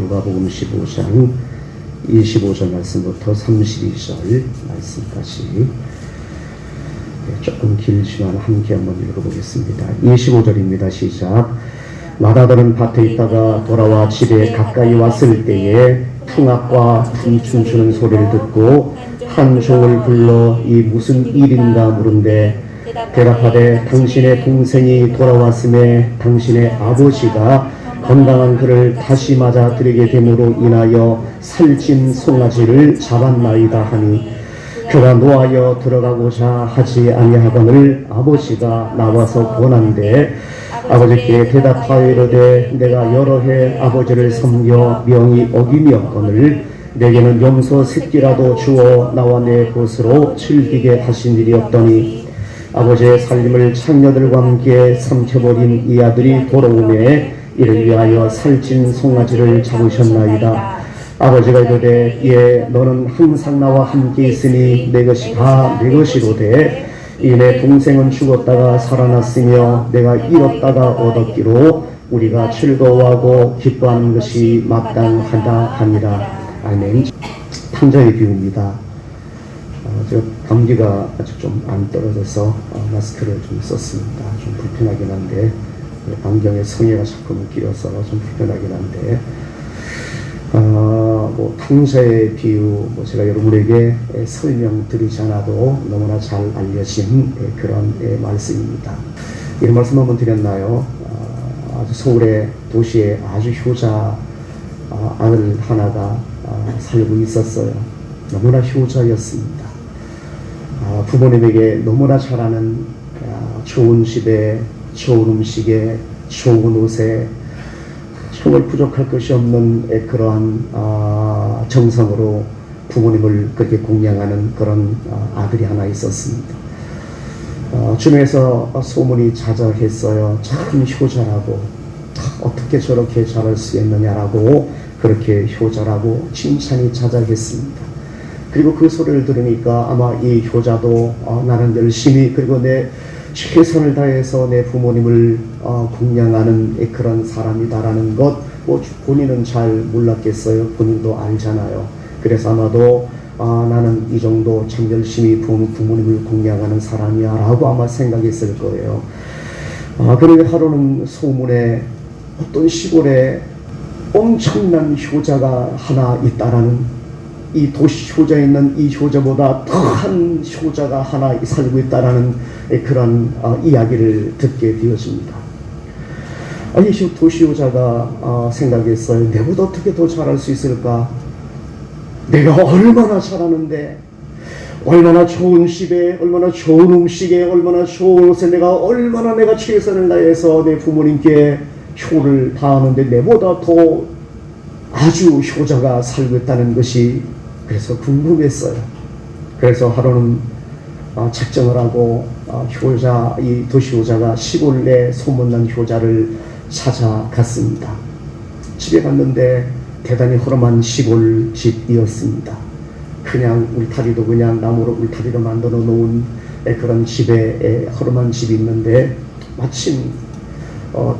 누가복음 15장 25절 말씀부터 32절 말씀까지 조금 길지만 함께 한번 읽어보겠습니다. 25절입니다. 시작. 마다들은 밭에 있다가 돌아와 집에 가까이 왔을 때에 풍악과 춤추는 소리를 듣고 한 종을 불러 이 무슨 일인가 물은데 대답하되 당신의 동생이 돌아왔음에 당신의 아버지가 건강한 그를 다시 맞아들이게 됨으로 인하여 살찐 송아지를 잡았나이다 하니 그가 노하여 들어가고자 하지 아니하거늘 아버지가 나와서 권한대 아버지께 대답하여 이르되 내가 여러 해 아버지를 섬겨 명이 어김이었거늘 내게는 염소 새끼라도 주어 나와 내 것으로 즐기게 하신 일이 없더니 아버지의 살림을 창녀들과 함께 삼켜버린 이 아들이 돌아오매 이를 위하여 살찐 송아지를 잡으셨나이다. 아버지가 이르되 예 너는 항상 나와 함께 있으니 내 것이 다 내 것이로되 이 내 동생은 죽었다가 살아났으며 내가 잃었다가 얻었기로 우리가 즐거워하고 기뻐하는 것이 마땅하다 하니라. 아멘. 탕자의 비유입니다. 저 감기가 아직 좀 안 떨어져서 마스크를 좀 썼습니다. 좀 불편하긴 한데 안경에 성에가 자꾸 끼어서 좀 불편하긴 한데 탕자의 비유 제가 여러분에게 설명드리지 않아도 너무나 잘 알려진 그런 말씀입니다. 이런 말씀 한번 드렸나요? 아주 서울의 도시에 아주 효자 아들 하나가 살고 있었어요. 너무나 효자였습니다. 부모님에게 너무나 잘하는 좋은 집에 좋은 음식에 좋은 옷에 정말 부족할 것이 없는 그러한 정성으로 부모님을 그렇게 공양하는 그런 아들이 하나 있었습니다. 주변에서 소문이 자자했어요. 참 효자라고 어떻게 저렇게 잘할 수 있느냐라고 그렇게 효자라고 칭찬이 자자했습니다. 그리고 그 소리를 들으니까 아마 이 효자도 나는 열심히 그리고 내 최선을 다해서 내 부모님을 공양하는 그런 사람이다라는 것 본인은 잘 몰랐겠어요. 본인도 알잖아요. 그래서 아마도 나는 이 정도 참 열심히 부모님을 공양하는 사람이야 라고 아마 생각했을 거예요. 그런데 하루는 소문에 어떤 시골에 엄청난 효자가 하나 있다라는 이 도시 효자에 있는 이 효자보다 더한 효자가 하나 살고 있다라는 그런 이야기를 듣게 되었습니다. 이 도시 효자가 생각했어요. 내보다 어떻게 더 잘할 수 있을까? 내가 얼마나 잘하는데 얼마나 좋은 집에 얼마나 좋은 음식에 얼마나 좋은 옷에 내가 최선을 다해서 내 부모님께 효를 다하는데 내보다 더 아주 효자가 살고 있다는 것이 그래서 궁금했어요. 그래서 하루는 작정을 하고 이 도시 효자가 시골 내 소문난 효자를 찾아갔습니다. 집에 갔는데 대단히 허름한 시골 집이었습니다. 그냥 울타리도 그냥 나무로 울타리로 만들어 놓은 그런 집에 허름한 집이 있는데 마침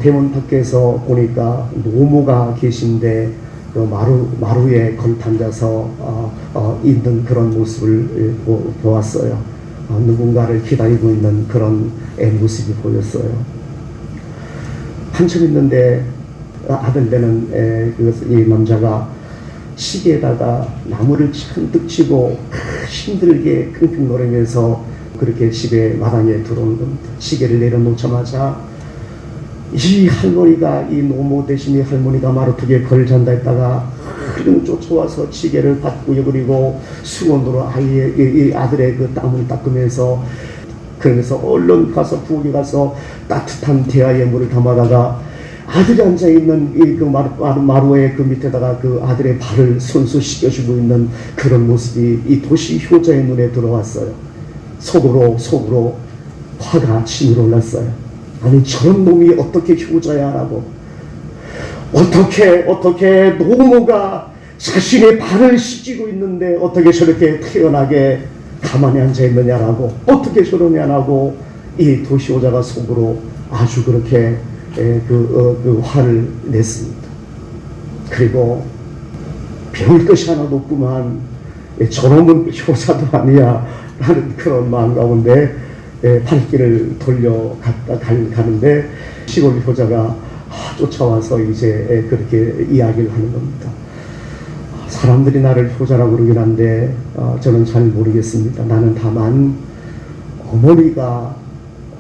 대문 밖에서 보니까 노모가 계신데 마루에 걸터앉아서 있는 그런 모습을 보았어요. 누군가를 기다리고 있는 그런 모습이 보였어요. 한참 있는데 아들 되는 이 남자가 시계에다가 나무를 잔뜩 치고 힘들게 끙끙 거리면서 그렇게 집에 마당에 들어오는 겁니다. 시계를 내려놓자마자 이 할머니가 이 노모 대신 이 할머니가 마루턱에 걸잔다 했다가 흐름 쫓아와서 시계를 받고 그리고 수건으로 아이의 이 아들의 그 땀을 닦으면서 그러면서 얼른 가서 부엌에 가서 따뜻한 대야에 물을 담아다가 아들이 앉아있는 이 그 마루의 그 밑에다가 그 아들의 발을 손수 씻겨주고 있는 그런 모습이 이 도시 효자의 눈에 들어왔어요. 속으로 화가 치밀어 올랐어요. 아니 저런 놈이 어떻게 효자야 라고 어떻게 노모가 자신의 발을 씻기고 있는데 어떻게 저렇게 태연하게 가만히 앉아있느냐라고 어떻게 저러냐라고 이 도시 효자가 속으로 아주 그렇게 그 화를 냈습니다. 그리고 배울 것이 하나도 없구만. 저놈은 효자도 아니야. 라는 그런 마음 가운데 발길을 가는데 시골 효자가 쫓아와서 이제 그렇게 이야기를 하는 겁니다. 사람들이 나를 효자라고 그러긴 한데 저는 잘 모르겠습니다. 나는 다만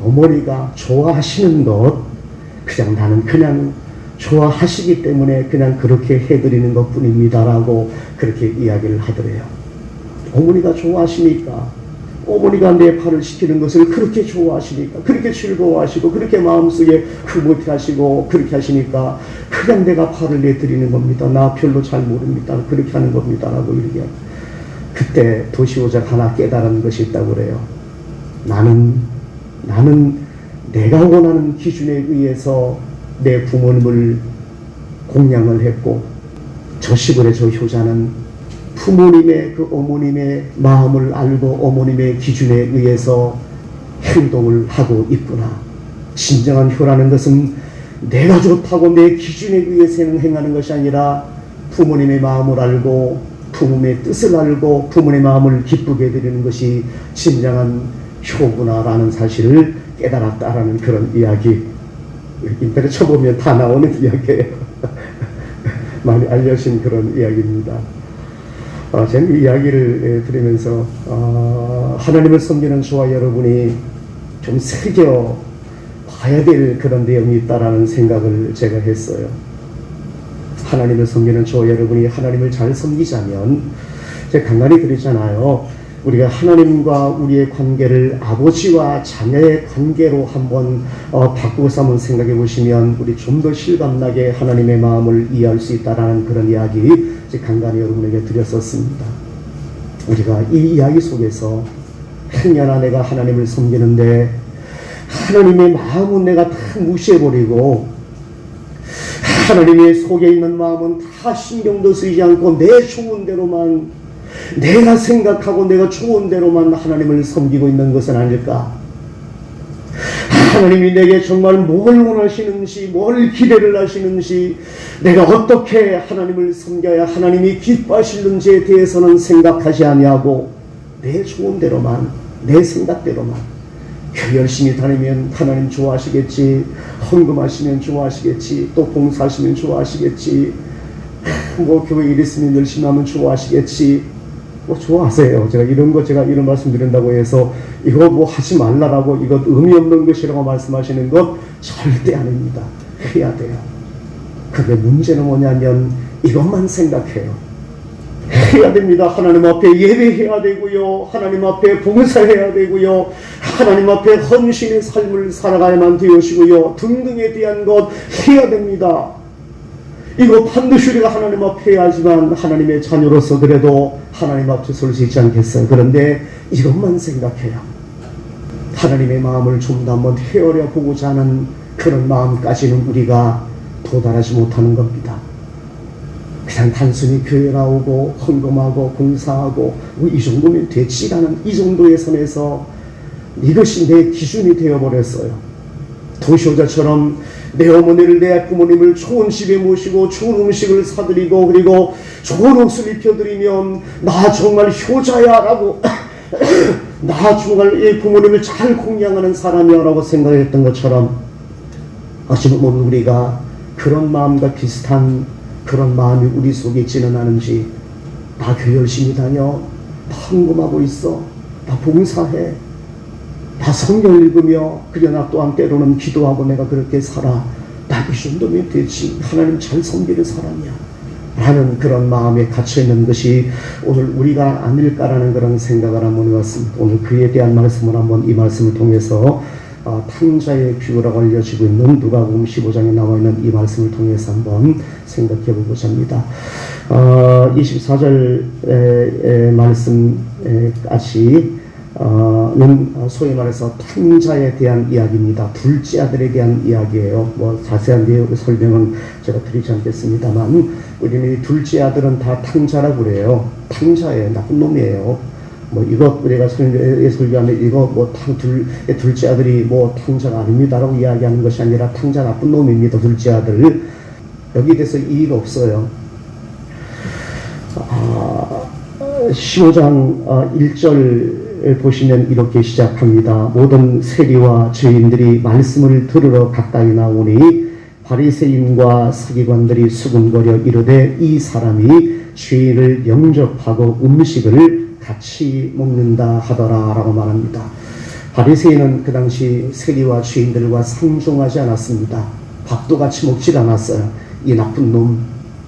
어머니가 좋아하시는 것, 나는 그냥 좋아하시기 때문에 그냥 그렇게 해드리는 것 뿐입니다라고 그렇게 이야기를 하더래요. 어머니가 좋아하시니까, 어머니가 내 팔을 시키는 것을 그렇게 좋아하시니까, 그렇게 즐거워하시고, 그렇게 마음속에 흐뭇해 하시고, 그렇게 하시니까, 그냥 내가 팔을 내드리는 겁니다. 나 별로 잘 모릅니다. 그렇게 하는 겁니다. 라고 얘기해요. 그때 도시오작 하나 깨달은 것이 있다고 그래요. 나는 내가 원하는 기준에 의해서 내 부모님을 공양을 했고, 저 시골의 저 효자는 부모님의 그 어머님의 마음을 알고 어머님의 기준에 의해서 행동을 하고 있구나. 진정한 효라는 것은 내가 좋다고 내 기준에 의해서 행하는 것이 아니라 부모님의 마음을 알고 부모님의 뜻을 알고 부모님의 마음을 기쁘게 해드리는 것이 진정한 효구나라는 사실을 깨달았다라는 그런 이야기. 인터넷 쳐보면 다 나오는 이야기예요. 많이 알려진 그런 이야기입니다. 저는 이 이야기를 들으면서 하나님을 섬기는 저와 여러분이 좀 새겨 봐야 될 그런 내용이 있다라는 생각을 제가 했어요. 하나님을 섬기는 저와 여러분이 하나님을 잘 섬기자면, 제가 간간히 그랬잖아요. 우리가 하나님과 우리의 관계를 아버지와 자녀의 관계로 한번 바꾸어서 한번 생각해 보시면 우리 좀 더 실감나게 하나님의 마음을 이해할 수 있다라는 그런 이야기 간간히 여러분에게 드렸었습니다. 우리가 이 이야기 속에서 행여나 내가 하나님을 섬기는데 하나님의 마음은 내가 다 무시해버리고 하나님의 속에 있는 마음은 다 신경도 쓰이지 않고 내 좋은 대로만, 내가 생각하고 내가 좋은 대로만 하나님을 섬기고 있는 것은 아닐까? 하나님이 내게 정말 뭘 원하시는지, 뭘 기대를 하시는지, 내가 어떻게 하나님을 섬겨야 하나님이 기뻐하시는지에 대해서는 생각하지 아니하고 내 좋은 대로만, 내 생각대로만 교회 열심히 다니면 하나님 좋아하시겠지, 헌금하시면 좋아하시겠지, 또 봉사하시면 좋아하시겠지, 교회 일 있으면 열심히 하면 좋아하시겠지, 좋아하세요. 제가 이런 말씀 드린다고 해서 이거 하지 말라라고, 이것 의미 없는 것이라고 말씀하시는 것 절대 아닙니다. 해야 돼요. 근데 문제는 뭐냐면 이것만 생각해요. 해야 됩니다. 하나님 앞에 예배해야 되고요, 하나님 앞에 봉사해야 되고요, 하나님 앞에 헌신의 삶을 살아가야만 되시고요, 등등에 대한 것 해야 됩니다. 이거 반드시 우리가 하나님 앞에 해야지만 하나님의 자녀로서 그래도 하나님 앞에 설 수 있지 않겠어요? 그런데 이것만 생각해요. 하나님의 마음을 좀 더 한번 헤아려 보고자 하는 그런 마음까지는 우리가 도달하지 못하는 겁니다. 그냥 단순히 교회 나오고 헌금하고 봉사하고 이 정도면 되지라는 이 정도의 선에서 이것이 내 기준이 되어버렸어요. 도시오자처럼 내 어머니를, 내 부모님을 좋은 집에 모시고 좋은 음식을 사드리고 그리고 좋은 옷을 입혀드리면 나 정말 효자야 라고 나 정말 이 부모님을 잘 공양하는 사람이야 라고 생각했던 것처럼, 아직은 우리가 그런 마음과 비슷한 그런 마음이 우리 속에 있지는 않은지, 나 교회 열심히 다녀, 나 헌금하고 있어, 나 봉사해, 나 성경 읽으며, 그래 나 또한 때로는 기도하고 내가 그렇게 살아, 나 이 정도면 되지, 하나님 잘 섬기는 사람이야 라는 그런 마음에 갇혀있는 것이 오늘 우리가 아닐까라는 그런 생각을 한번 해봤습니다. 오늘 그에 대한 말씀을 한번 이 말씀을 통해서 탕자의 비유라고 알려지고 있는 누가복음 15장에 나와 있는 이 말씀을 통해서 한번 생각해 보고자 합니다. 24절의 말씀까지 는 소위 말해서 탕자에 대한 이야기입니다. 둘째 아들에 대한 이야기예요. 자세한 내용의 설명은 제가 드리지 않겠습니다만, 우리는 이 둘째 아들은 다 탕자라고 그래요. 탕자예요. 나쁜 놈이에요. 이것 우리가 설교하면 이거 둘째 아들이 탕자가 아닙니다라고 이야기하는 것이 아니라 탕자 나쁜 놈입니다. 둘째 아들. 여기에 대해서 이의가 없어요. 15장 1절 보시면 이렇게 시작합니다. 모든 세리와 죄인들이 말씀을 들으러 가까이 나오니 바리새인과 서기관들이 수군거려 이르되 이 사람이 죄인을 영접하고 음식을 같이 먹는다 하더라 라고 말합니다. 바리새인은 그 당시 세리와 죄인들과 상종하지 않았습니다. 밥도 같이 먹질 않았어요. 이 나쁜 놈,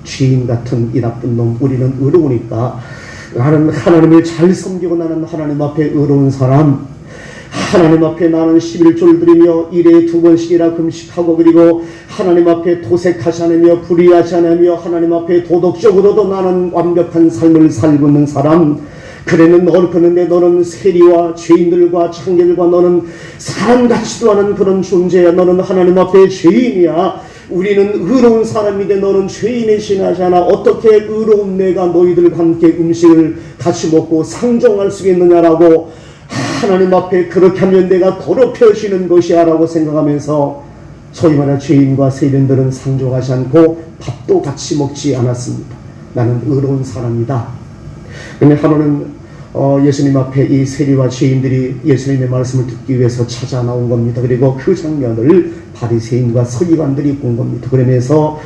죄인 같은 이 나쁜 놈, 우리는 의로우니까 나는 하나님을 잘 섬기고 나는 하나님 앞에 의로운 사람, 하나님 앞에 나는 11조를 드리며 일에 2번씩이나 금식하고 그리고 하나님 앞에 도색하지 않으며 불의하지 않으며 하나님 앞에 도덕적으로도 나는 완벽한 삶을 살고 있는 사람, 그래는 너를 그런데 너는 세리와 죄인들과 창녀들과 너는 사람같지도 않은 그런 존재야. 너는 하나님 앞에 죄인이야. 우리는 의로운 사람인데 너는 죄인에 지나지 않아. 어떻게 의로운 내가 너희들과 함께 음식을 같이 먹고 상종할 수 있느냐라고 하나님 앞에 그렇게 하면 내가 더럽혀지는 것이야 라고 생각하면서 소위 말하는 죄인과 세리들은 상종하지 않고 밥도 같이 먹지 않았습니다. 나는 의로운 사람이다. 그런데 하루는 예수님 앞에 이 세리와 죄인들이 예수님의 말씀을 듣기 위해서 찾아 나온 겁니다. 그리고 그 장면을 바리새인과 서기관들이 본 겁니다. 그러면서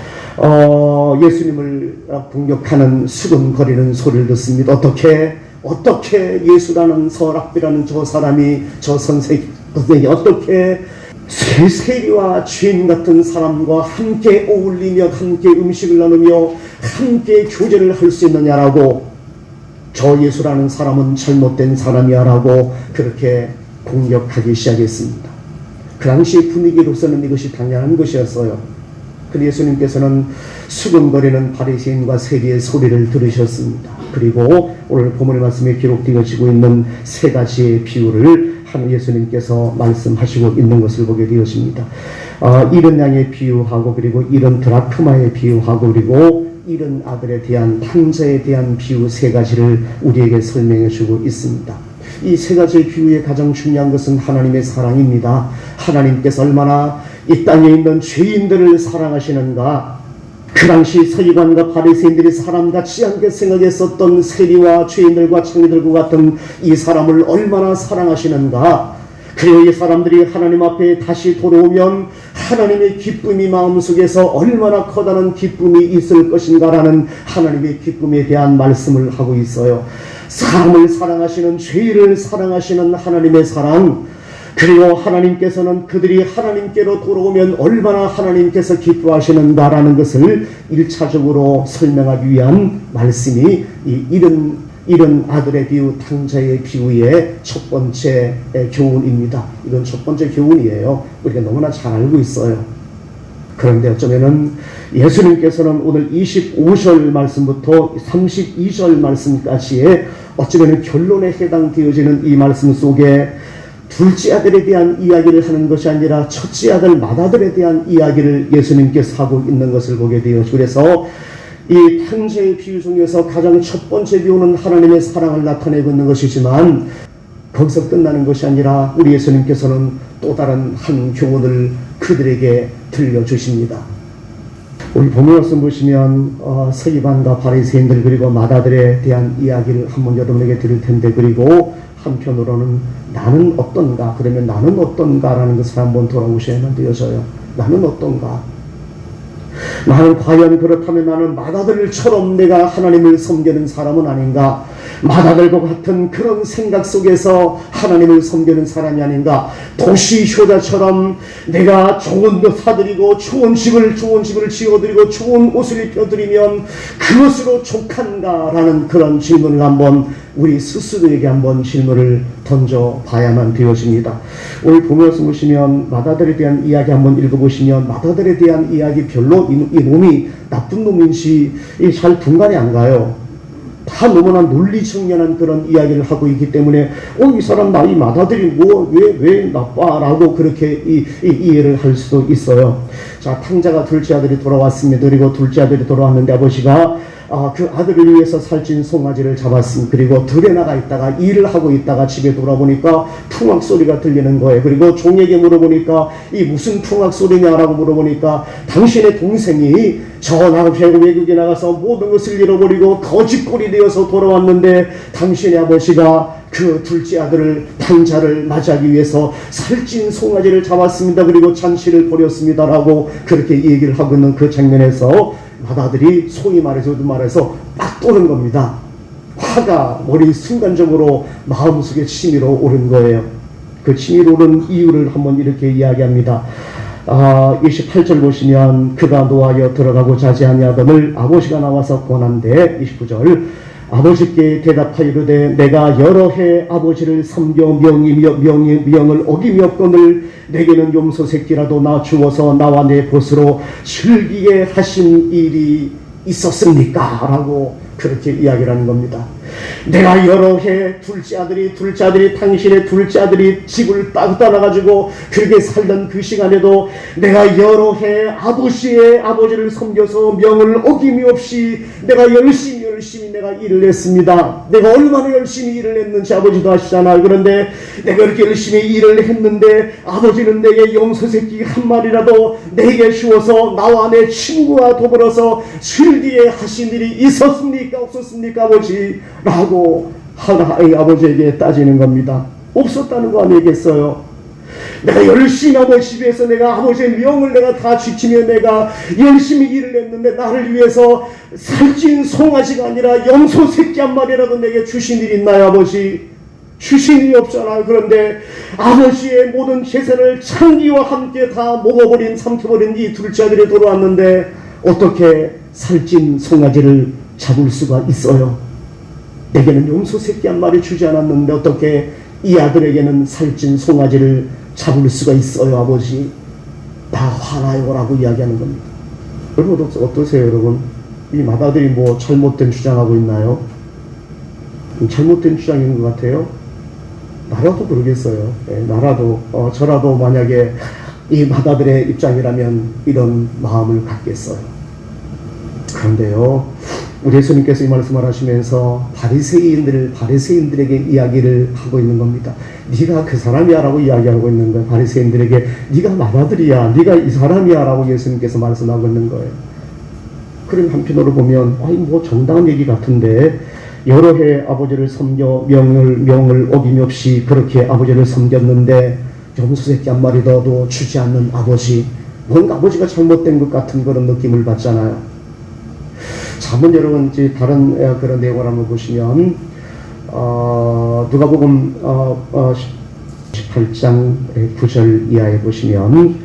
예수님을 공격하는 수근거리는 소리를 듣습니다. 어떻게 예수라는 서랍비라는 저 사람이 저 선생이 어떻게 세리와 죄인 같은 사람과 함께 어울리며 함께 음식을 나누며 함께 교제를 할 수 있느냐라고, 저 예수라는 사람은 잘못된 사람이야 라고 그렇게 공격하기 시작했습니다. 그 당시 분위기로서는 이것이 당연한 것이었어요. 그런데 예수님께서는 수근거리는 바리새인과 세리의 소리를 들으셨습니다. 그리고 오늘 본문의 말씀에 기록되어지고 있는 세 가지의 비유를 예수님께서 말씀하시고 있는 것을 보게 되었습니다. 이른 양에 비유하고 그리고 이른 드라크마에 비유하고 그리고 이른 아들에 대한 탕자에 대한 비유 세 가지를 우리에게 설명해 주고 있습니다. 이 세 가지의 비유의 가장 중요한 것은 하나님의 사랑입니다. 하나님께서 얼마나 이 땅에 있는 죄인들을 사랑하시는가. 그 당시 서기관과 바리새인들이 사람 같지 않게 생각했었던 세리와 죄인들과 창녀들과 같은 이 사람을 얼마나 사랑하시는가. 그리고 이 사람들이 하나님 앞에 다시 돌아오면 하나님의 기쁨이 마음속에서 얼마나 커다란 기쁨이 있을 것인가라는 하나님의 기쁨에 대한 말씀을 하고 있어요. 사람을 사랑하시는, 죄인을 사랑하시는 하나님의 사랑, 그리고 하나님께서는 그들이 하나님께로 돌아오면 얼마나 하나님께서 기뻐하시는가라는 것을 1차적으로 설명하기 위한 말씀이 이 이른 아들의 비유, 탕자의 비유의 첫 번째 교훈입니다. 이건 첫 번째 교훈이에요. 우리가 너무나 잘 알고 있어요. 그런데 어쩌면은 예수님께서는 오늘 25절 말씀부터 32절 말씀까지의 어쩌면 결론에 해당되어지는 이 말씀 속에 둘째 아들에 대한 이야기를 하는 것이 아니라 첫째 아들 맏아들에 대한 이야기를 예수님께서 하고 있는 것을 보게 되어, 그래서 이 탕자의 비유 중에서 가장 첫 번째 비유는 하나님의 사랑을 나타내고 있는 것이지만 거기서 끝나는 것이 아니라 우리 예수님께서는 또 다른 한 교훈을 그들에게 들려주십니다. 우리 본문 말씀 보시면 서기관과 바리새인들 그리고 맏아들에 대한 이야기를 한번 여러분에게 드릴 텐데, 그리고 한편으로는 나는 어떤가, 그러면 나는 어떤가라는 것을 한번 돌아오셔야만 되어져요. 나는 어떤가? 나는 과연 그렇다면 나는 맏아들처럼 내가 하나님을 섬기는 사람은 아닌가? 맏아들과 같은 그런 생각 속에서 하나님을 섬기는 사람이 아닌가? 도시 효자처럼 내가 좋은 것 사드리고 좋은 집을 지어드리고 좋은 옷을 입혀드리면 그것으로 족한가라는 그런 질문을 한번 우리 스스로에게 한번 질문을 던져봐야만 되어집니다. 오늘 보면서 보시면 맏아들에 대한 이야기 한번 읽어보시면 맏아들에 대한 이야기 별로 이 놈이 나쁜 놈인지 잘 분간이 안 가요. 다 너무나 논리청년한 그런 이야기를 하고 있기 때문에 이 사람 나이 맏아들이 왜 나빠? 라고 그렇게 이해를 할 수도 있어요. 자, 탕자가 둘째 아들이 돌아왔습니다. 그리고 둘째 아들이 돌아왔는데 아버지가 그 아들을 위해서 살찐 송아지를 잡았습니다. 그리고 들에 나가 있다가 일을 하고 있다가 집에 돌아보니까 풍악 소리가 들리는 거예요. 그리고 종에게 물어보니까 이 무슨 풍악 소리냐라고 물어보니까 당신의 동생이 저 외국에 나가서 모든 것을 잃어버리고 거짓골이 되어서 돌아왔는데 당신의 아버지가 그 둘째 아들을 판자를 맞이하기 위해서 살찐 송아지를 잡았습니다. 그리고 잔치를 벌였습니다라고 그렇게 얘기를 하고 있는 그 장면에서 맏아들이 소위 말해서 빡 도는 겁니다. 화가 머리 순간적으로 마음속에 치밀어 오른 거예요. 그 치밀어 오른 이유를 한번 이렇게 이야기합니다. 28절 보시면 그가 노하여 들어가고자 하지 아니하거늘 아버지가 나와서 권한대. 29절 아버지께 대답하여 이르되 내가 여러 해 아버지를 섬겨 명을 어김없거늘 내게는 염소 새끼라도 낳주어서 나와 내 벗으로 즐기게 하신 일이 있었습니까? 라고 그렇게 이야기를 하는 겁니다. 내가 여러 해 둘째 아들이 당신의 둘째 아들이 집을 딱 떠나가지고 그렇게 살던 그 시간에도 내가 여러 해 아버지를 섬겨서 명을 어김이 없이 내가 열심히 내가 일을 했습니다. 내가 얼마나 열심히 일을 했는지 아버지도 아시잖아요. 그런데 내가 이렇게 열심히 일을 했는데 아버지는 내게 염소 새끼 한 마리라도 내게 주어서 나와 내 친구와 더불어서 즐기게 하신 일이 있었습니까? 없었습니까? 아버지? 라고 하나의 아버지에게 따지는 겁니다. 없었다는 거 아니겠어요? 내가 열심히 아버지 위해서 내가 아버지의 명을 내가 다 지키며 내가 열심히 일을 했는데 나를 위해서 살찐 송아지가 아니라 염소 새끼 한 마리라도 내게 주신 일 있나요? 아버지? 주신 일이 없잖아요. 그런데 아버지의 모든 재산을 창기와 함께 다 삼켜버린 이 둘째 아들이 돌아왔는데 어떻게 살찐 송아지를 잡을 수가 있어요? 내게는 염소 새끼 한 마리 주지 않았는데 어떻게 이 아들에게는 살찐 송아지를 잡을 수가 있어요? 아버지 다 화나요 라고 이야기하는 겁니다. 여러분 어떠세요? 여러분 이 맏아들이 뭐 잘못된 주장하고 있나요? 잘못된 주장인 것 같아요. 나라도 그러겠어요. 나라도 저라도 만약에 이 맏아들의 입장이라면 이런 마음을 갖겠어요. 그런데요, 우리 예수님께서 이 말씀을 하시면서 바리새인들에게 이야기를 하고 있는 겁니다. 네가 그 사람이야 라고 이야기하고 있는 거예요. 바리새인들에게 네가 맏아들이야, 네가 이 사람이야 라고 예수님께서 말씀하고 있는 거예요. 그럼 한편으로 보면 뭐 정당한 얘기 같은데 여러 해 아버지를 섬겨 명을 어김없이 그렇게 아버지를 섬겼는데 염소 새끼 한 마리라도 주지 않는 아버지, 뭔가 아버지가 잘못된 것 같은 그런 느낌을 받잖아요. 자, 한번 여러분 이제 다른 그런 내용을 한번 보시면 누가복음 18장 9절 이하에 보시면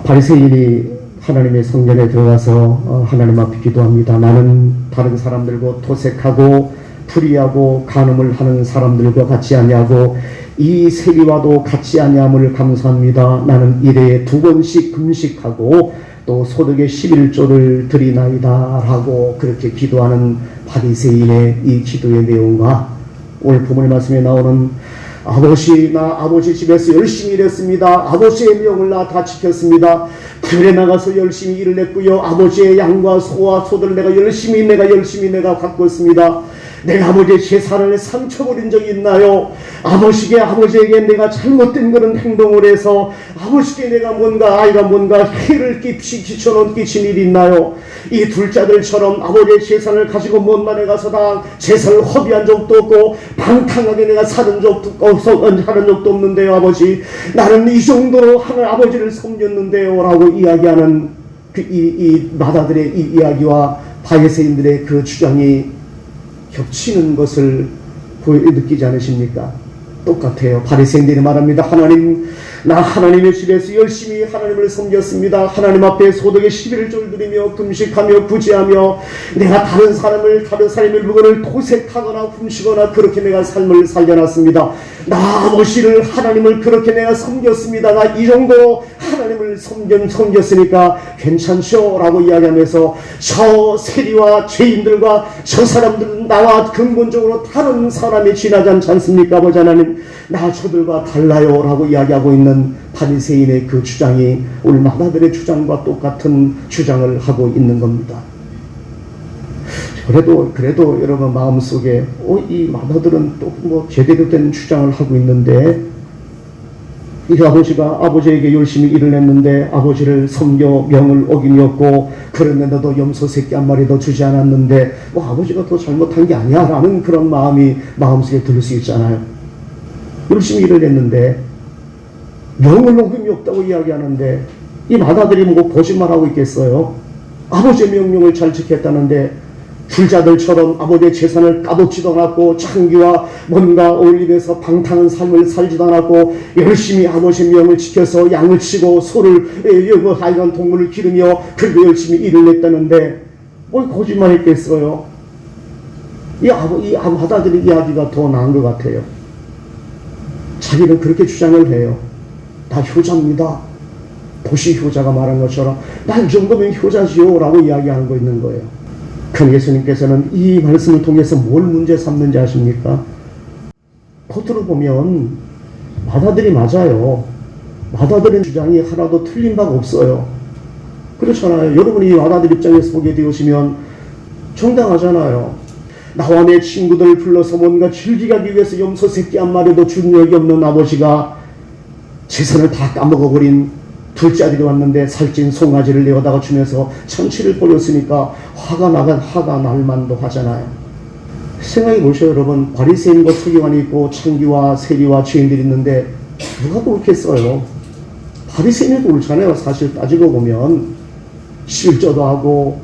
바리새인이 하나님의 성전에 들어가서 하나님 앞에 기도합니다. 나는 다른 사람들과 토색하고 불의하고 간음을 하는 사람들과 같이 아니하고 이 세리와도 같이 아니함을 감사합니다. 나는 일회에 2번씩 금식하고 또 소득의 11조를 드리나이다 라고 그렇게 기도하는 바리새인의 이 기도의 내용과 오늘 부모님 말씀에 나오는 나 아버지 집에서 열심히 일했습니다. 아버지의 명을 나 다 지켰습니다. 들에 나가서 열심히 일을 했고요. 아버지의 양과 소와 소들을 내가 열심히 가꿨습니다. 내가 아버지의 재산을 상처버린 적이 있나요? 아버지에게 내가 잘못된 그런 행동을 해서 아버지께 내가 아이가 뭔가 해를 끼친 일이 있나요? 이 둘째들처럼 아버지의 재산을 가지고 먼 날에 가서 다 재산을 허비한 적도 없고 방탕하게 내가 사는 적도 없는데요. 아버지, 나는 이 정도로 하늘 아버지를 섬겼는데요 라고 이야기하는 이 맏아들의 이 이야기와 바리새인들의 그 주장이 겹치는 것을 느끼지 않으십니까? 똑같아요. 바리새인들이 말합니다. 나 하나님의 집에서 열심히 하나님을 섬겼습니다. 하나님 앞에 소득의 11조를 드리며 금식하며 구제하며 내가 다른 사람의 물건을 토색하거나 훔치거나 그렇게 내가 삶을 살려놨습니다. 나 아버지를 하나님을 그렇게 내가 섬겼습니다. 나 이 정도 하나님을 섬겼으니까 괜찮죠? 라고 이야기하면서 저 세리와 죄인들과 저 사람들은 나와 근본적으로 다른 사람이 지나지 않습니까? 아버지 하나님, 나 저들과 달라요 라고 이야기하고 있는 바리새인의 그 주장이 오늘 맏아들의 주장과 똑같은 주장을 하고 있는 겁니다. 그래도 여러분 마음속에 이 마다들은 또 뭐 제대로 된 주장을 하고 있는데, 이 아버지가 아버지에게 열심히 일을 했는데 아버지를 섬겨 명을 어기었고 그랬는데도 염소 새끼 한 마리 더 주지 않았는데 뭐 아버지가 더 잘못한 게 아니야 라는 그런 마음이 마음속에 들 수 있잖아요. 열심히 일을 했는데 명을 어김이 없다고 이야기하는데 이 마다들이 뭐 거짓말하고 있겠어요? 아버지의 명령을 잘 지켰다는데 불자들처럼 아버지의 재산을 까먹지도 않았고 창기와 뭔가 어울리면서 방탕한 삶을 살지도 않았고 열심히 아버지의 명을 지켜서 양을 치고 소를 하여간 동물을 기르며 그리고 열심히 일을 했다는데 뭘 거짓말했겠어요? 이 마다들의 이야기가 더 나은 것 같아요. 자기는 그렇게 주장을 해요. 나 효자입니다. 도시 효자가 말한 것처럼 나 이 정도면 효자지요 라고 이야기하는 거 있는 거예요. 그럼 예수님께서는 이 말씀을 통해서 뭘 문제 삼는지 아십니까? 겉으로 보면 마다들이 맞아요. 마다들의 주장이 하나도 틀린 바가 없어요. 그렇잖아요. 여러분이 마다들 입장에서 보게 되시면 정당하잖아요. 나와 내 친구들을 불러서 뭔가 즐기기 위해서 염소 새끼 한 마리도 준 적이 없는 아버지가 재산을 다 까먹어버린 둘째 아들이 왔는데 살찐 송아지를 내어다가 주면서 잔치를 벌였으니까 화가 날만도 하잖아요. 생각해 보세요. 여러분, 바리새인과 서기관이 있고 창기와 세리와 죄인들이 있는데 누가 더 옳겠어요? 바리새인이 더 옳잖아요. 사실 따지고 보면 실저도 하고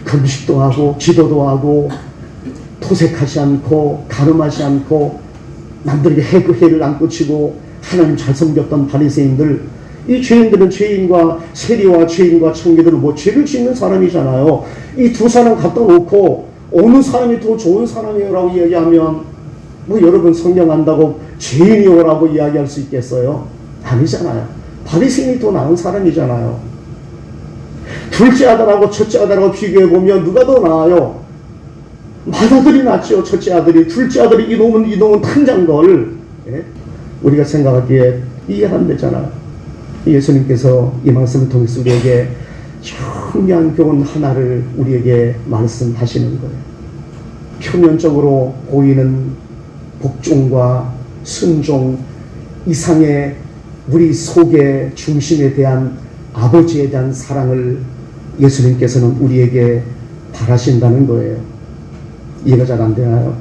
금식도 하고 기도도 하고 토색하지 않고 가늠하지 않고 남들에게 해를 안 끼치고 하나님 잘 섬겼던 바리새인들, 이 죄인들은 죄인과 세리와 죄인과 청기들은 뭐 죄를 짓는 사람이잖아요. 이 두 사람 갖다 놓고 어느 사람이 더 좋은 사람이라고 이야기하면 뭐 여러분 성경 안다고 죄인이오라고 이야기할 수 있겠어요? 아니잖아요. 바리새인이 더 나은 사람이잖아요. 둘째 아들하고 첫째 아들하고 비교해보면 누가 더 나아요? 마다들이 낫죠. 첫째 아들이. 둘째 아들이 이놈은 탄장걸. 예? 우리가 생각하기에 이해가 안 되잖아요. 예수님께서 이 말씀을 통해서 우리에게 중요한 교훈 하나를 우리에게 말씀하시는 거예요. 표면적으로 보이는 복종과 순종 이상의 우리 속의 중심에 대한 아버지에 대한 사랑을 예수님께서는 우리에게 바라신다는 거예요. 이해가 잘 안 되나요?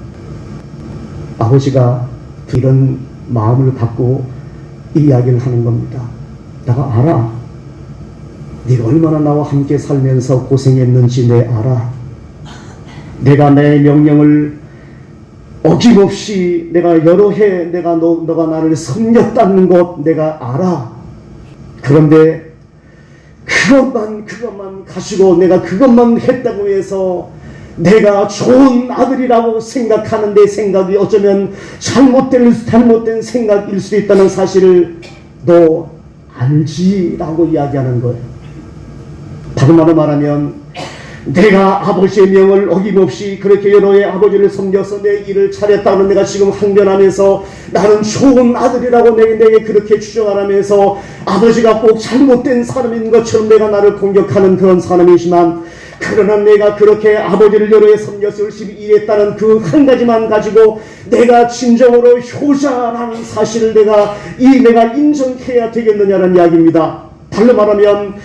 아버지가 이런 마음을 갖고 이 이야기를 하는 겁니다. 내가 알아. 네가 얼마나 나와 함께 살면서 고생했는지 내 알아. 내가 내 명령을 어김없이 내가 여러 해 너가 나를 섬겼다는 것 내가 알아. 그런데 그것만 가지고 내가 그것만 했다고 해서 내가 좋은 아들이라고 생각하는 내 생각이 어쩌면 잘못된 생각일 수도 있다는 사실을 너 알지라고 이야기하는 거예요. 다른 말로 말하면 내가 아버지의 명을 어김없이 그렇게 여러 해 아버지를 섬겨서 내 일을 차렸다는 내가 지금 항변하면서 나는 좋은 아들이라고 내게 그렇게 주장하면서 아버지가 꼭 잘못된 사람인 것처럼 내가 나를 공격하는 그런 사람이지만, 그러나 내가 그렇게 아버지를 여러 해 섬겨서 열심히 일했다는 그 한 가지만 가지고 내가 진정으로 효자라는 사실을 내가 인정해야 되겠느냐는 이야기입니다. 달리 말하면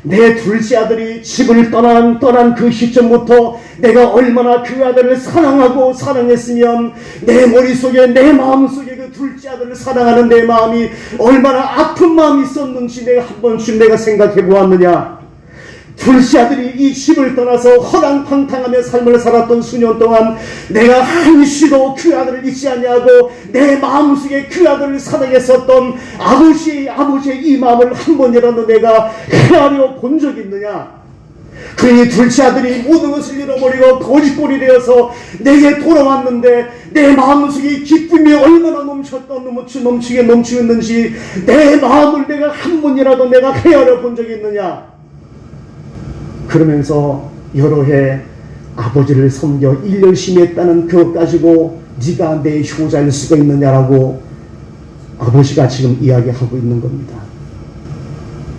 내 둘째 아들이 집을 떠난 그 시점부터 내가 얼마나 그 아들을 사랑하고 사랑했으면 내 머릿속에 내 마음속에 그 둘째 아들을 사랑하는 내 마음이 얼마나 아픈 마음이 있었는지 내가 한 번쯤 내가 생각해 보았느냐. 둘째 아들이 이 집을 떠나서 허랑방탕하며 삶을 살았던 수년 동안 내가 한시도 그 아들을 잊지 않냐고 내 마음속에 그 아들을 사랑했었던 아버지의 이 마음을 한 번이라도 내가 헤아려 본 적이 있느냐. 그러니 둘째 아들이 모든 것을 잃어버리고 거짓골이 되어서 내게 돌아왔는데 내 마음속에 기쁨이 얼마나 넘치게 넘치는지 내 마음을 내가 한 번이라도 내가 헤아려 본 적이 있느냐. 그러면서 여러 해 아버지를 섬겨 일 열심히 했다는 그것 가지고 네가 내 효자일 수가 있느냐라고 아버지가 지금 이야기하고 있는 겁니다.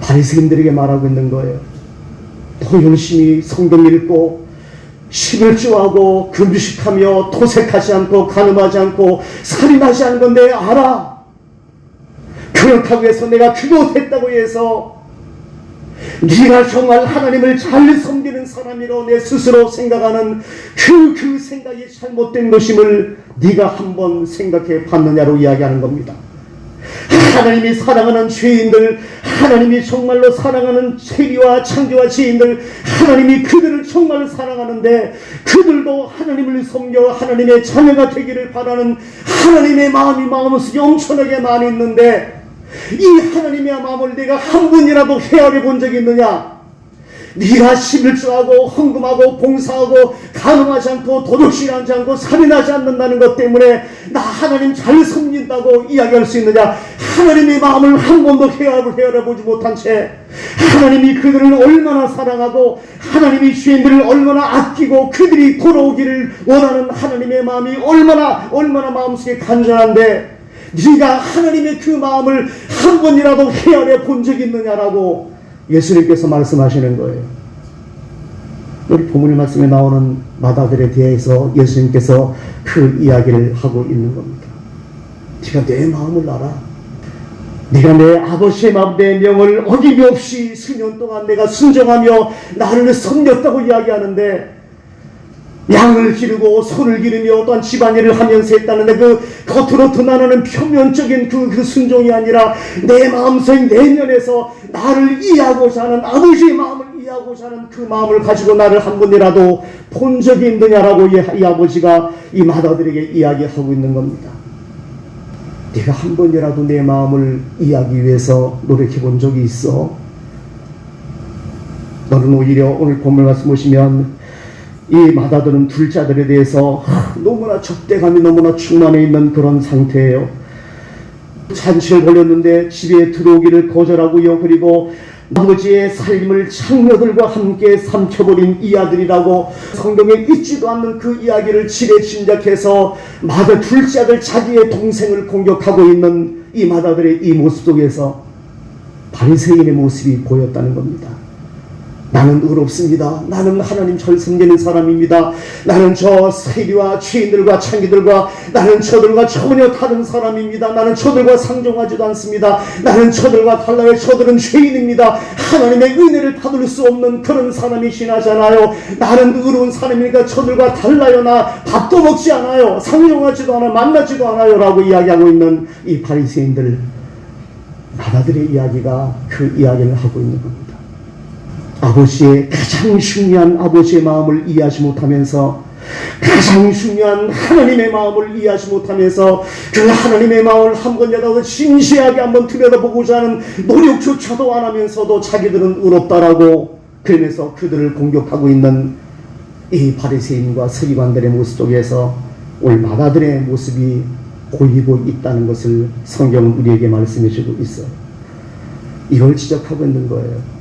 바리새인들에게 말하고 있는 거예요. 더 열심히 성경 읽고 십일조하고 금식하며 토색하지 않고 간음하지 않고 살인하지 않은 건 내가 알아. 그렇다고 해서 내가 그거 했다고 해서 네가 정말 하나님을 잘 섬기는 사람이라고 내 스스로 생각하는 그 생각이 잘못된 것임을 네가 한번 생각해 봤느냐로 이야기하는 겁니다. 하나님이 사랑하는 죄인들, 하나님이 정말로 사랑하는 세리와 창조와 죄인들, 하나님이 그들을 정말 사랑하는데 그들도 하나님을 섬겨 하나님의 자녀가 되기를 바라는 하나님의 마음이 마음속에 엄청나게 많이 있는데 이 하나님의 마음을 내가 한 번이라도 헤아려 본 적이 있느냐? 네가 십일조하고 헌금하고 봉사하고 간음하지 않고 도둑질하지 않고 살인하지 않는다는 것 때문에 나 하나님 잘 섬긴다고 이야기할 수 있느냐? 하나님의 마음을 한 번도 헤아려 보지 못한 채 하나님이 그들을 얼마나 사랑하고 하나님이 죄인들을 얼마나 아끼고 그들이 돌아오기를 원하는 하나님의 마음이 얼마나 마음속에 간절한데 네가 하나님의 그 마음을 한 번이라도 헤아려 본 적이 있느냐라고 예수님께서 말씀하시는 거예요. 우리 본문의 말씀에 나오는 마다들에 대해서 예수님께서 그 이야기를 하고 있는 겁니다. 네가 내 마음을 알아. 네가 내 아버지의 마음, 내 명을 어김없이 수년 동안 내가 순종하며 나를 섬겼다고 이야기하는데 양을 기르고 소를 기르며 또한 집안일을 하면서 했다는데 그 겉으로 드러나는 표면적인 그 순종이 아니라 내 마음속 내면에서 나를 이해하고자 하는 아버지의 마음을 이해하고자 하는 그 마음을 가지고 나를 한 번이라도 본 적이 있느냐라고 이 아버지가 이 마다들에게 이야기하고 있는 겁니다. 네가 한 번이라도 내 마음을 이해하기 위해서 노력해 본 적이 있어? 너는 오히려 오늘 본문 말씀 보시면 이 마다들은 둘째 아들에 대해서 너무나 적대감이 너무나 충만해 있는 그런 상태예요. 잔치를 벌였는데 집에 들어오기를 거절하고요. 그리고 아버지의 살림을 창녀들과 함께 삼켜버린 이 아들이라고 성경에 있지도 않는 그 이야기를 지레짐작해서 마다 둘째 아들 자기의 동생을 공격하고 있는 이 마다들의 이 모습 속에서 바리새인의 모습이 보였다는 겁니다. 나는 의롭습니다. 나는 하나님 잘 섬기는 사람입니다. 나는 저 세리와 죄인들과 창기들과 나는 저들과 전혀 다른 사람입니다. 나는 저들과 상종하지도 않습니다. 나는 저들과 달라요. 저들은 죄인입니다. 하나님의 은혜를 받을 수 없는 그런 사람이 지나잖아요. 나는 의로운 사람이니까 저들과 달라요. 나 밥도 먹지 않아요. 상종하지도 않아요. 만나지도 않아요. 라고 이야기하고 있는 이 바리새인들 마다들의 이야기가 그 이야기를 하고 있는 겁니다. 아버지의 가장 중요한 아버지의 마음을 이해하지 못하면서 가장 중요한 하나님의 마음을 이해하지 못하면서 그 하나님의 마음을 한 번이라도 진지하게 한번 들여다보고자 하는 노력조차도 안 하면서도 자기들은 의롭다라고 그러면서 그들을 공격하고 있는 이 바리새인과 서기관들의 모습 속에서 오늘 마다들의 모습이 보이고 있다는 것을 성경은 우리에게 말씀해 주고 있어요. 이걸 지적하고 있는 거예요.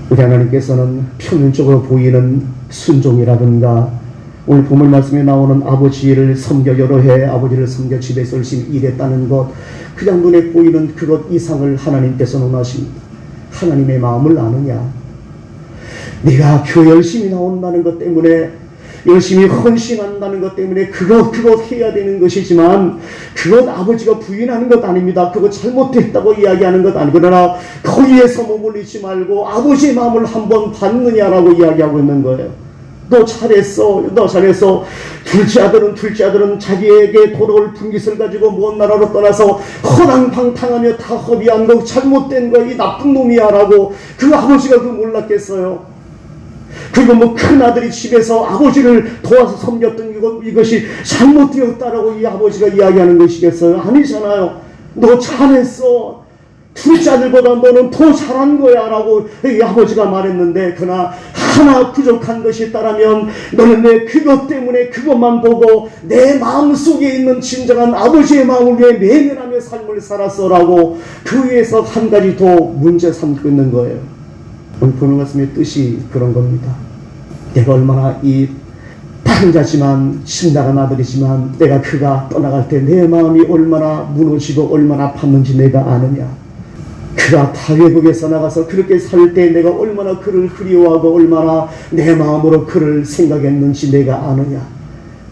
우리 하나님께서는 표면적으로 보이는 순종이라든가 오늘 본문 말씀에 나오는 아버지를 섬겨 여러 해 아버지를 섬겨 집에서 열심히 일했다는 것 그냥 눈에 보이는 그것 이상을 하나님께서 원하십니다. 하나님의 마음을 아느냐? 네가 교회 열심히 나온다는 것 때문에 열심히 헌신한다는 것 때문에 그것 해야 되는 것이지만 그것 아버지가 부인하는 것 아닙니다. 그거 잘못됐다고 이야기하는 것 아니고 그러나 거기에서 머물리지 말고 아버지의 마음을 한번 받느냐라고 이야기하고 있는 거예요. 너 잘했어. 둘째 아들은 자기에게 돌아올 분깃을 가지고 먼 나라로 떠나서 허랑방탕하며 다 허비한 거 잘못된 거 이 나쁜 놈이야 라고 그 아버지가 그 몰랐겠어요. 그리고 큰아들이 집에서 아버지를 도와서 섬겼던 이것이 잘못되었다라고 이 아버지가 이야기하는 것이겠어요? 아니잖아요. 너 잘했어. 둘째 아들보다 너는 더 잘한 거야 라고 이 아버지가 말했는데 그러나 하나 부족한 것이 있다라면 너는 내 그것 때문에 그것만 보고 내 마음속에 있는 진정한 아버지의 마음을 위해 매면하며 삶을 살았어 라고 그 위에서 한 가지 더 문제 삼고 있는 거예요. 오늘 보는 말씀의 뜻이 그런 겁니다. 내가 얼마나 이 다른 자지만 신나간 아들이지만 그가 떠나갈 때 내 마음이 얼마나 무너지고 얼마나 아팠는지 내가 아느냐. 그 그가 타외국에서 나가서 그렇게 살 때 내가 얼마나 그를 그리워하고 얼마나 내 마음으로 그를 생각했는지 내가 아느냐.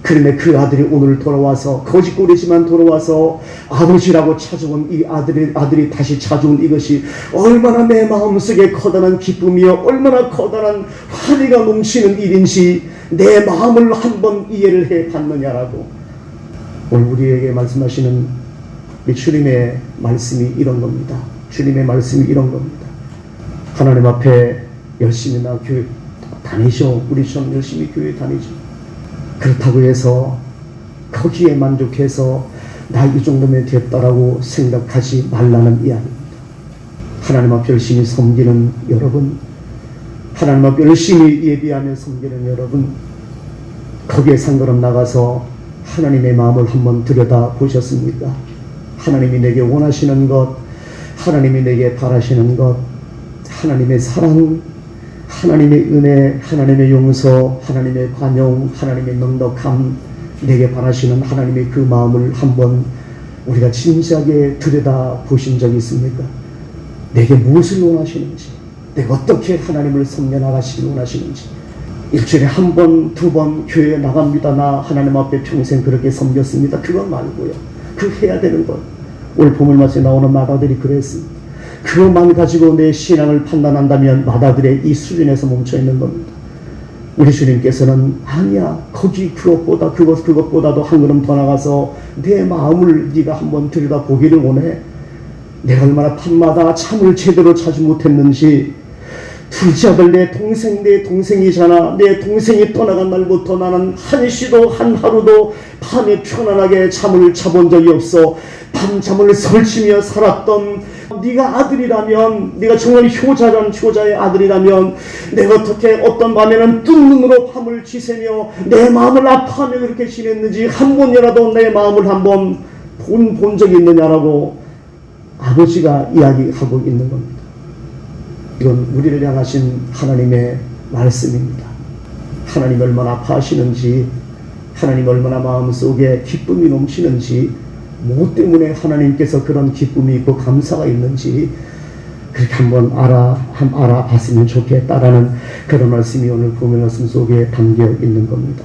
그런데 그 아들이 오늘 돌아와서 거짓골이지만 돌아와서 아버지라고 찾아온 이 아들이 다시 찾아온 이것이 얼마나 내 마음속에 커다란 기쁨이요 얼마나 커다란 환희가 넘치는 일인지 내 마음을 한번 이해를 해 봤느냐라고 오늘 우리에게 말씀하시는 이 주님의 말씀이 이런 겁니다. 주님의 말씀이 이런 겁니다. 하나님 앞에 열심히 나 교회 다니죠. 우리처럼 열심히 교회 다니죠. 그렇다고 해서 거기에 만족해서 나 이 정도면 됐다라고 생각하지 말라는 이야기입니다. 하나님 앞에 열심히 섬기는 여러분, 하나님 앞에 열심히 예비하며 섬기는 여러분, 거기에 상관없 나가서 하나님의 마음을 한번 들여다보셨습니까? 하나님이 내게 원하시는 것, 하나님이 내게 바라시는 것, 하나님의 사랑, 하나님의 은혜, 하나님의 용서, 하나님의 관용, 하나님의 넉넉함, 내게 바라시는 하나님의 그 마음을 한번 우리가 진지하게 들여다보신 적이 있습니까? 내게 무엇을 원하시는지, 내가 어떻게 하나님을 섬겨나가시길 원하시는지. 일주일에 한 번, 두 번 교회에 나갑니다. 나 하나님 앞에 평생 그렇게 섬겼습니다. 그건 말고요. 그 해야 되는 것. 오늘 본문 말씀에 나오는 마다들이 그랬습니다. 그것만 가지고 내 신앙을 판단한다면 마다들의 이 수준에서 멈춰있는 겁니다. 우리 주님께서는 아니야. 거기 그것보다도 한 걸음 더 나가서 내 마음을 네가 한번 들여다보기를 원해. 내가 얼마나 밤마다 잠을 제대로 자지 못했는지 둘째 아들 내 동생이잖아. 내 동생이 떠나간 날부터 나는 한시도 한 하루도 밤에 편안하게 잠을 자본 적이 없어. 밤잠을 설치며 살았던 네가 아들이라면, 네가 정말 효자의 아들이라면 내가 어떻게 어떤 밤에는 뜬 눈으로 밤을 지새며 내 마음을 아파하며 그렇게 지냈는지 한 번이라도 내 마음을 한번 본 적이 있느냐라고 아버지가 이야기하고 있는 겁니다. 이건 우리를 향하신 하나님의 말씀입니다. 하나님이 얼마나 아파하시는지, 하나님이 얼마나 마음속에 기쁨이 넘치는지, 뭐 때문에 하나님께서 그런 기쁨이 있고 감사가 있는지 그렇게 한번 알아봤으면 좋겠다라는 그런 말씀이 오늘 본문 말씀 속에 담겨 있는 겁니다.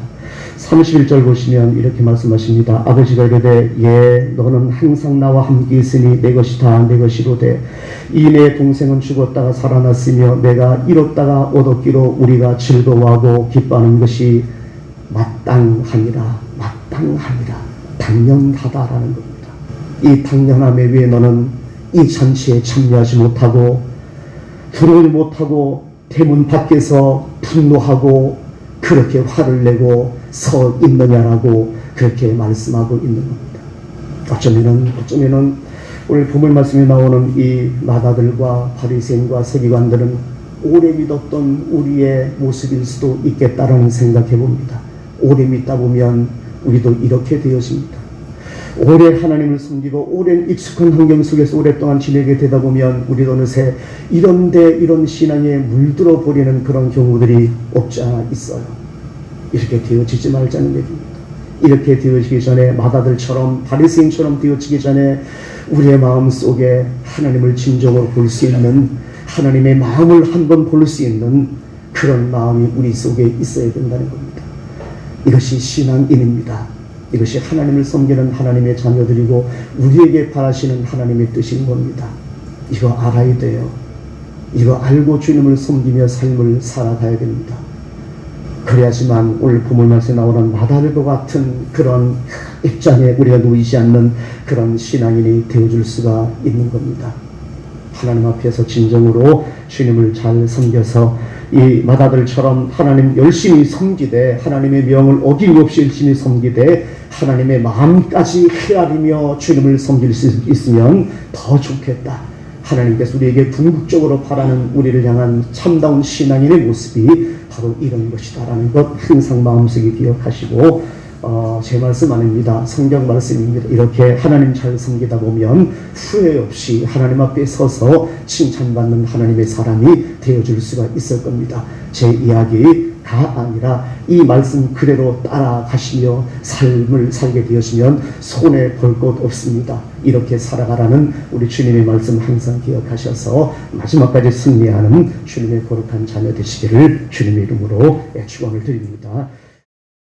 31절 보시면 이렇게 말씀하십니다. 아버지가 이르되 예 너는 항상 나와 함께 있으니 내 것이 다 내 것이로되 이 내 동생은 죽었다가 살아났으며 내가 잃었다가 얻었기로 우리가 즐거워하고 기뻐하는 것이 마땅하니라. 당연하다라는 겁니다. 이 당연함에 왜 너는 이 잔치에 참여하지 못하고 들어오지 못하고 대문 밖에서 분노하고 그렇게 화를 내고 서 있느냐라고 그렇게 말씀하고 있는 겁니다. 어쩌면은 오늘 본문 말씀에 나오는 이 마다들과 바리새인과 서기관들은 오래 믿었던 우리의 모습일 수도 있겠다라는 생각해 봅니다. 오래 믿다 보면 우리도 이렇게 되어집니다. 오래 하나님을 섬기고 오랜 익숙한 환경 속에서 오랫동안 지내게 되다 보면 우리도 어느새 이런 신앙에 물들어 버리는 그런 경우들이 없지 않아 있어요. 이렇게 되어지지 말자는 얘기입니다. 이렇게 되어지기 전에 마다들처럼 바리새인처럼 되어지기 전에 우리의 마음 속에 하나님을 진정으로 볼 수 있는, 하나님의 마음을 한번 볼 수 있는 그런 마음이 우리 속에 있어야 된다는 겁니다. 이것이 신앙인입니다. 이것이 하나님을 섬기는 하나님의 자녀들이고 우리에게 바라시는 하나님의 뜻인 겁니다. 이거 알아야 돼요. 이거 알고 주님을 섬기며 삶을 살아가야 됩니다. 그래야지만 오늘 본문 말씀에 나오는 마다들과 같은 그런 입장에 우리가 놓이지 않는 그런 신앙인이 되어줄 수가 있는 겁니다. 하나님 앞에서 진정으로 주님을 잘 섬겨서 이 마다들처럼 하나님 열심히 섬기되 하나님의 명을 어김없이 열심히 섬기되 하나님의 마음까지 헤아리며 주님을 섬길 수 있으면 더 좋겠다. 하나님께서 우리에게 궁극적으로 바라는 우리를 향한 참다운 신앙인의 모습이 바로 이런 것이다라는 것 항상 마음속에 기억하시고 제 말씀 아닙니다. 성경 말씀입니다. 이렇게 하나님 잘 섬기다 보면 후회 없이 하나님 앞에 서서 칭찬받는 하나님의 사람이 되어줄 수가 있을 겁니다. 제 이야기 가 아니라 이 말씀 그대로 따라가시며 삶을 살게 되었으면 손해볼 것 없습니다. 이렇게 살아가라는 우리 주님의 말씀 항상 기억하셔서 마지막까지 승리하는 주님의 거룩한 자녀 되시기를 주님의 이름으로 축원을 드립니다.